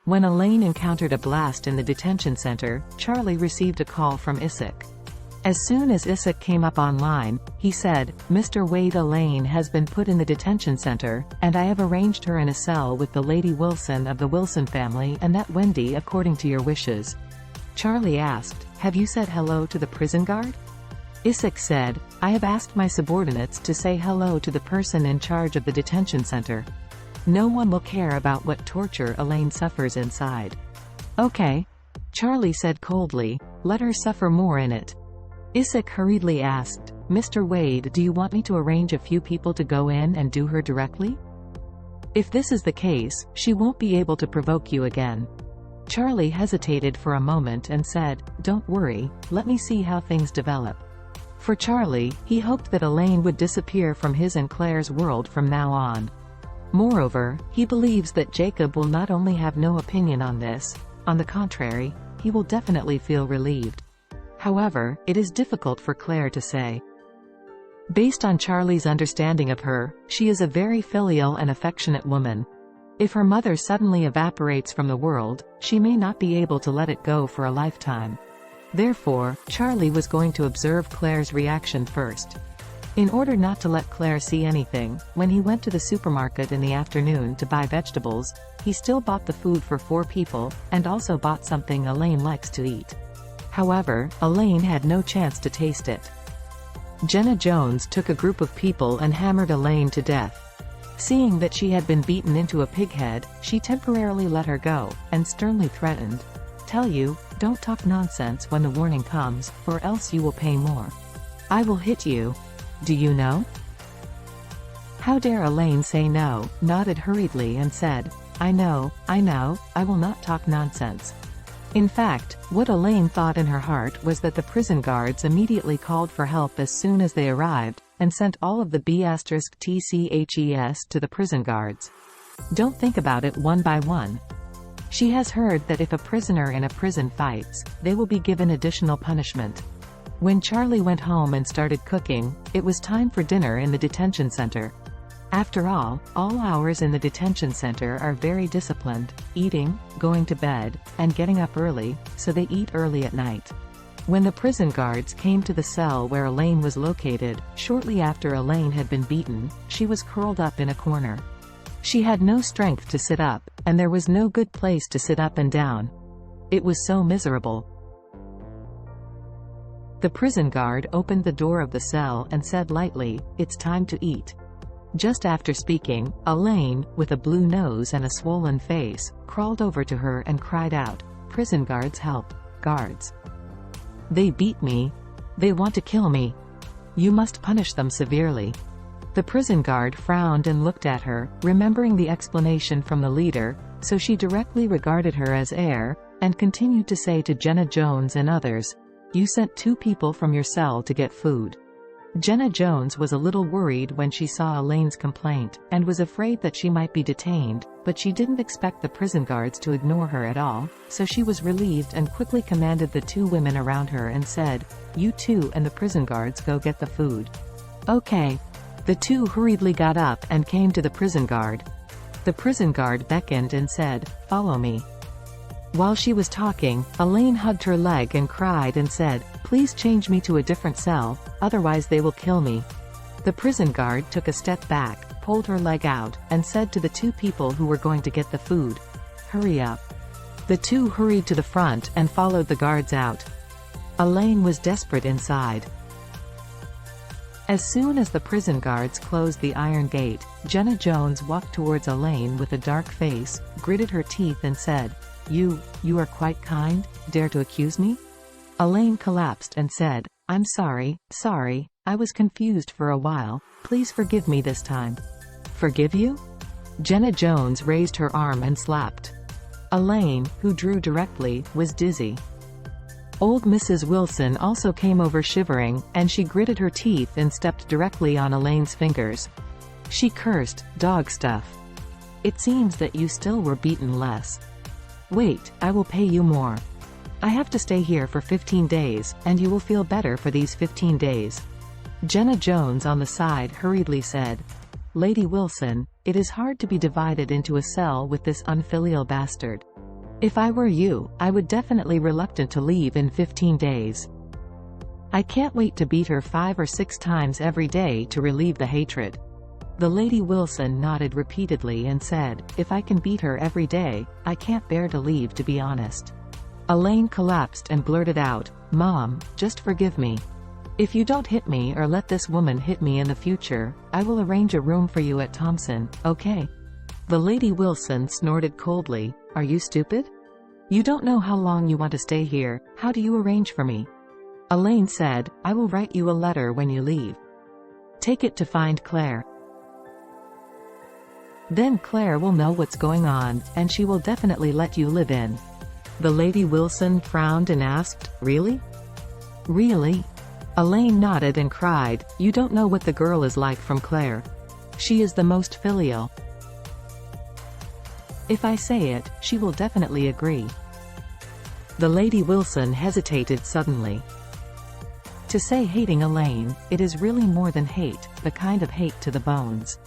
When Elaine encountered a blast in the detention center, Charlie received a call from Isaac. As soon as Isaac came up online, he said, "Mr. Wade, Elaine has been put in the detention center, and I have arranged her in a cell with the Lady Wilson of the Wilson family and that Wendy according to your wishes." Charlie asked, "Have you said hello to the prison guard?" Isaac said, "I have asked my subordinates to say hello to the person in charge of the detention center. No one will care about what torture Elaine suffers inside." "Okay," Charlie said coldly, "let her suffer more in it." Isaac hurriedly asked, "Mr. Wade, do you want me to arrange a few people to go in and do her directly? If this is the case, she won't be able to provoke you again." Charlie hesitated for a moment and said, "Don't worry, let me see how things develop." For Charlie, he hoped that Elaine would disappear from his and Claire's world from now on. Moreover, he believes that Jacob will not only have no opinion on this, on the contrary, he will definitely feel relieved. However, it is difficult for Claire to say. Based on Charlie's understanding of her, she is a very filial and affectionate woman. If her mother suddenly evaporates from the world, she may not be able to let it go for a lifetime. Therefore, Charlie was going to observe Claire's reaction first. In order not to let Claire see anything, when he went to the supermarket in the afternoon to buy vegetables, he still bought the food for 4 people, and also bought something Elaine likes to eat. However, Elaine had no chance to taste it. Jenna Jones took a group of people and hammered Elaine to death. Seeing that she had been beaten into a pighead, she temporarily let her go, and sternly threatened, "Tell you, don't talk nonsense when the warning comes, or else you will pay more. I will hit you. Do you know?" How dare Elaine say no, nodded hurriedly and said, I know, I will not talk nonsense." In fact, what Elaine thought in her heart was that the prison guards immediately called for help as soon as they arrived, and sent all of the B*TCHES to the prison guards. Don't think about it one by one. She has heard that if a prisoner in a prison fights, they will be given additional punishment. When Charlie went home and started cooking, it was time for dinner in the detention center. After all hours in the detention center are very disciplined, eating, going to bed, and getting up early, so they eat early at night. When the prison guards came to the cell where Elaine was located, shortly after Elaine had been beaten, she was curled up in a corner. She had no strength to sit up, and there was no good place to sit up and down. It was so miserable. The prison guard opened the door of the cell and said lightly, "It's time to eat." Just after speaking, Elaine, with a blue nose and a swollen face, crawled over to her and cried out, "Prison guards, help! Guards! They beat me! They want to kill me! You must punish them severely." The prison guard frowned and looked at her, remembering the explanation from the leader, so she directly regarded her as heir, and continued to say to Jenna Jones and others, "You sent 2 people from your cell to get food." Jenna Jones was a little worried when she saw Elaine's complaint, and was afraid that she might be detained, but she didn't expect the prison guards to ignore her at all, so she was relieved and quickly commanded the 2 women around her and said, "You 2 and the prison guards go get the food." "Okay." The 2 hurriedly got up and came to the prison guard. The prison guard beckoned and said, "Follow me." While she was talking, Elaine hugged her leg and cried and said, "Please change me to a different cell, otherwise they will kill me." The prison guard took a step back, pulled her leg out, and said to the 2 people who were going to get the food, "Hurry up." The 2 hurried to the front and followed the guards out. Elaine was desperate inside. As soon as the prison guards closed the iron gate, Jenna Jones walked towards Elaine with a dark face, gritted her teeth and said, You are quite kind, dare to accuse me?" Elaine collapsed and said, "I'm sorry, I was confused for a while, please forgive me this time." "Forgive you?" Jenna Jones raised her arm and slapped. Elaine, who drew directly, was dizzy. Old Mrs. Wilson also came over shivering, and she gritted her teeth and stepped directly on Elaine's fingers. She cursed, "Dog stuff. It seems that you still were beaten less. Wait, I will pay you more. I have to stay here for 15 days, and you will feel better for these 15 days. Jenna Jones on the side hurriedly said, "Lady Wilson, it is hard to be divided into a cell with this unfilial bastard. If I were you, I would definitely reluctant to leave in 15 days. I can't wait to beat her 5 or 6 times every day to relieve the hatred. The Lady Wilson nodded repeatedly and said, if I can beat her every day, I can't bear to leave, to be honest. Elaine collapsed and blurted out, Mom, just forgive me. If you don't hit me or let this woman hit me in the future, I will arrange a room for you at Thompson, okay? The Lady Wilson snorted coldly, are you stupid? You don't know how long you want to stay here, how do you arrange for me? Elaine said, I will write you a letter when you leave. Take it to find Claire. Then Claire will know what's going on, and she will definitely let you live in. The Lady Wilson frowned and asked, really? Really? Elaine nodded and cried, you don't know what the girl is like from Claire. She is the most filial. If I say it, she will definitely agree. The Lady Wilson hesitated suddenly. To say hating Elaine, it is really more than hate, the kind of hate to the bones.